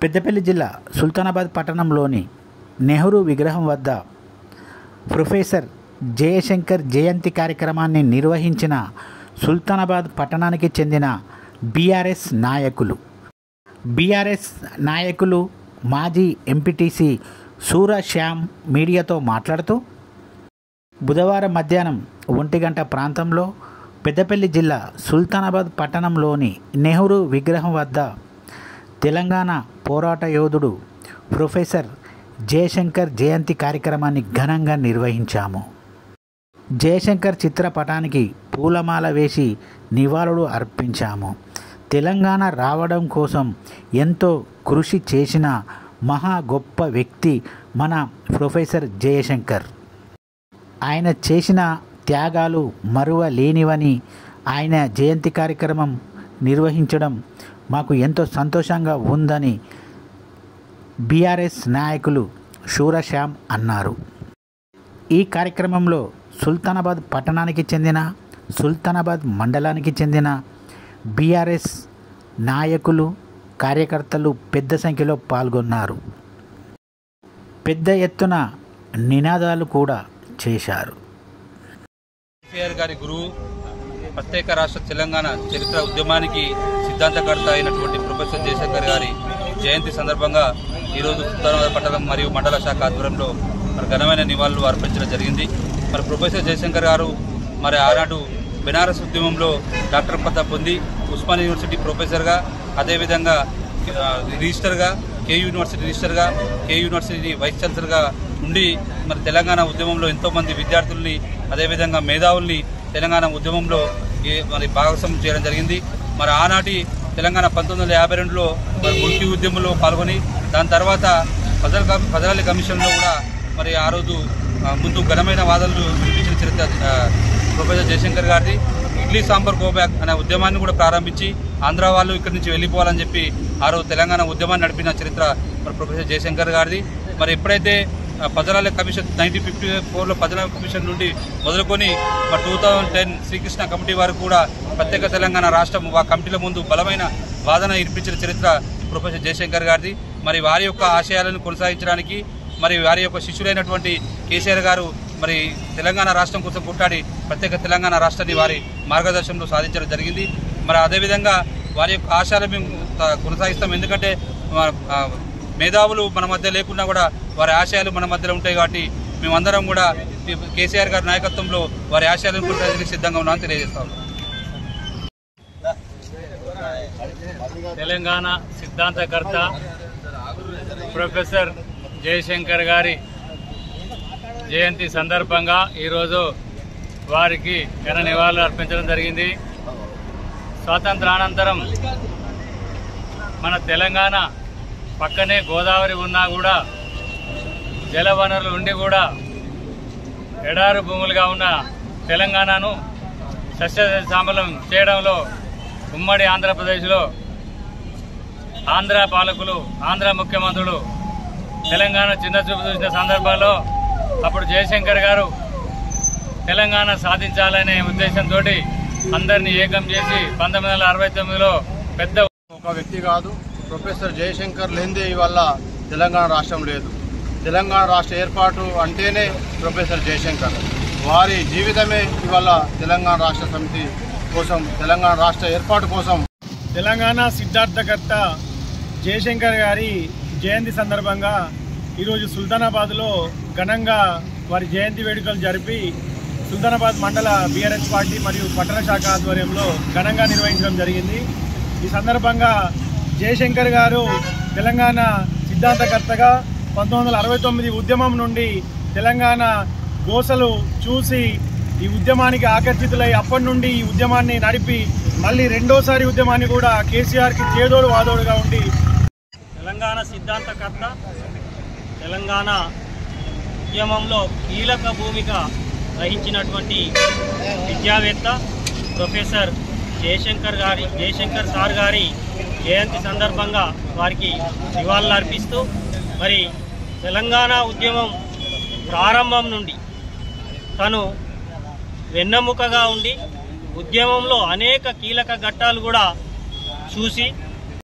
పెద్దపల్లి జిల్లా సుల్తానాబాద్ పట్టణంలోని నెహ్రూ విగ్రహం వద్ద ప్రొఫెసర్ జయశంకర్ జయంతి కార్యక్రమాన్ని నిర్వహించిన సుల్తానాబాద్ పట్టణానికి చెందిన బీఆర్ఎస్ నాయకులు మాజీ ఎంపీటీసీ సూర శ్యామ్ మీడియాతో మాట్లాడుతూ బుధవారం మధ్యాహ్నం 1 గంట ప్రాంతంలో పెద్దపల్లి జిల్లా సుల్తానాబాద్ పట్టణంలోని నెహ్రూ విగ్రహం వద్ద తెలంగాణ పోరాట యోధుడు ప్రొఫెసర్ జయశంకర్ జయంతి కార్యక్రమాన్ని ఘనంగా నిర్వహించాము. జయశంకర్ చిత్రపటానికి పూలమాల వేసి నివాళులు అర్పించాము. తెలంగాణ రావడం కోసం ఎంతో కృషి చేసిన మహా గొప్ప వ్యక్తి మన ప్రొఫెసర్ జయశంకర్. ఆయన చేసిన త్యాగాలు మరువలేనివని ఆయన జయంతి కార్యక్రమం నిర్వహించడం మాకు ఎంతో సంతోషంగా ఉందని బీఆర్ఎస్ నాయకులు సూరశ్యామ్ అన్నారు. ఈ కార్యక్రమంలో సుల్తానాబాద్ పట్టణానికి చెందిన సుల్తానాబాద్ మండలానికి చెందిన బీఆర్ఎస్ నాయకులు కార్యకర్తలు పెద్ద సంఖ్యలో పాల్గొన్నారు. పెద్ద ఎత్తున నినాదాలు కూడా చేశారు. కేసీఆర్ గారి గురువు, ప్రత్యేక రాష్ట్ర తెలంగాణ చరిత్ర ఉద్యమానికి సిద్ధాంతకర్త అయినటువంటి ప్రొఫెసర్ జయశంకర్ గారి జయంతి సందర్భంగా ఈరోజు సుల్తానాబాద్ పట్టణం మరియు మండల శాఖ ఆధ్వర్యంలో ఘనమైన నివాళులు అర్పించడం జరిగింది. ప్రొఫెసర్ జయశంకర్ గారు ఆనాడు బెనారస్ ఉద్యమంలో డాక్టర్ పట్టా పొంది ఉస్మానియా యూనివర్సిటీ ప్రొఫెసర్గా, అదేవిధంగా రిజిస్టర్గా, కే యూనివర్సిటీ వైస్ ఛాన్సలర్గా ఉండి తెలంగాణ ఉద్యమంలో ఎంతోమంది విద్యార్థుల్ని, అదేవిధంగా మేధావుల్ని తెలంగాణ ఉద్యమంలో భాగస్వామ్యం చేయడం జరిగింది. ఆనాటి తెలంగాణ 1952లో ముల్కీ ఉద్యమంలో పాల్గొని దాని తర్వాత ఫజల్ కమిషన్లో కూడా ఆ రోజు ముందు ఘనమైన వాదనలు వినిపించిన చరిత్ర ప్రొఫెసర్ జయశంకర్ గారిది. ఇడ్లీ సాంబార్ గోబ్యాక్ అనే ఉద్యమాన్ని కూడా ప్రారంభించి ఆంధ్ర వాళ్ళు ఇక్కడి నుంచి వెళ్ళిపోవాలని చెప్పి ఆ రోజు తెలంగాణ ఉద్యమాన్ని నడిపిన చరిత్ర ప్రొఫెసర్ జయశంకర్ గారిది. ఎప్పుడైతే పజరాల కమిషన్ 1954లో పజరాల కమిషన్ నుండి మొదలుకొని 2010 శ్రీకృష్ణ కమిటీ వరకు కూడా ప్రత్యేక తెలంగాణ రాష్ట్రం ఆ కమిటీల ముందు బలమైన వాదన వినిపించిన చరిత్ర ప్రొఫెసర్ జయశంకర్ గారిది. వారి యొక్క ఆశయాలను కొనసాగించడానికి వారి యొక్క శిష్యులైనటువంటి కేసీఆర్ గారు తెలంగాణ రాష్ట్రం కోసం కొట్టాడి ప్రత్యేక తెలంగాణ రాష్ట్రాన్ని వారి మార్గదర్శనంలో సాధించడం జరిగింది. అదేవిధంగా వారి యొక్క ఆశయాలు మేము కొనసాగిస్తాం. ఎందుకంటే మేధావులు మన మధ్య లేకున్నా కూడా వారి ఆశయాలు మన మధ్యలో ఉంటాయి. కాబట్టి మేమందరం కూడా కేసీఆర్ గారి నాయకత్వంలో వారి ఆశయాలను కొనసాగించడానికి సిద్ధంగా ఉన్నామని తెలియజేస్తాం. తెలంగాణ సిద్ధాంతకర్త ప్రొఫెసర్ జయశంకర్ గారి జయంతి సందర్భంగా ఈరోజు వారికి ఘన నివాళులు అర్పించడం జరిగింది. స్వాతంత్రానంతరం మన తెలంగాణ పక్కనే గోదావరి ఉన్నా కూడా, జలవనరులు ఉండి కూడా ఎడారు భూములుగా ఉన్న తెలంగాణను సస్యశ్యామలం చేయడంలో ఉమ్మడి ఆంధ్రప్రదేశ్లో ఆంధ్ర పాలకులు, ఆంధ్ర ముఖ్యమంత్రులు తెలంగాణ చిన్నచూపు చూసిన సందర్భాల్లో అప్పుడు జయశంకర్ గారు తెలంగాణ సాధించాలనే ఉద్దేశంతో అందరినీ ఏకం చేసి 1969లో పెద్ద ఒక వ్యక్తి కాదు, ప్రొఫెసర్ జయశంకర్ లేనిదే ఇవాళ తెలంగాణ రాష్ట్రం లేదు. తెలంగాణ రాష్ట్ర ఏర్పాటు అంటేనే ప్రొఫెసర్ జయశంకర్. వారి జీవితమే ఇవాళ తెలంగాణ రాష్ట్ర సమితి కోసం, తెలంగాణ రాష్ట్ర ఏర్పాటు కోసం. తెలంగాణ సిద్ధాంతకర్త జయశంకర్ గారి జయంతి సందర్భంగా ఈరోజు సుల్తానాబాద్లో ఘనంగా వారి జయంతి వేడుకలు జరిపి సుల్తానాబాద్ మండల బీఆర్ఎస్ పార్టీ మరియు పట్టణ శాఖ ఆధ్వర్యంలో ఘనంగా నిర్వహించడం జరిగింది. ఈ సందర్భంగా జయశంకర్ గారు తెలంగాణ సిద్ధాంతకర్తగా 1969 ఉద్యమం నుండి తెలంగాణ గోసలు చూసి ఈ ఉద్యమానికి ఆకర్షితులై అప్పటి నుండి ఈ ఉద్యమాన్ని నడిపి మళ్ళీ రెండోసారి ఉద్యమాన్ని కూడా కేసీఆర్కి చేదోడు వాదోడుగా ఉండి తెలంగాణ సిద్ధాంతకర్త, తెలంగాణ ఉద్యమంలో కీలక భూమిక వహించినటువంటి విద్యావేత్త ప్రొఫెసర్ జయశంకర్ సార్ గారి జయంతి సందర్భంగా వారికి నివాళులు అర్పిస్తూ తెలంగాణ ఉద్యమం ప్రారంభం నుండి తను వెన్నెముకగా ఉండి ఉద్యమంలో అనేక కీలక ఘట్టాలు కూడా చూసి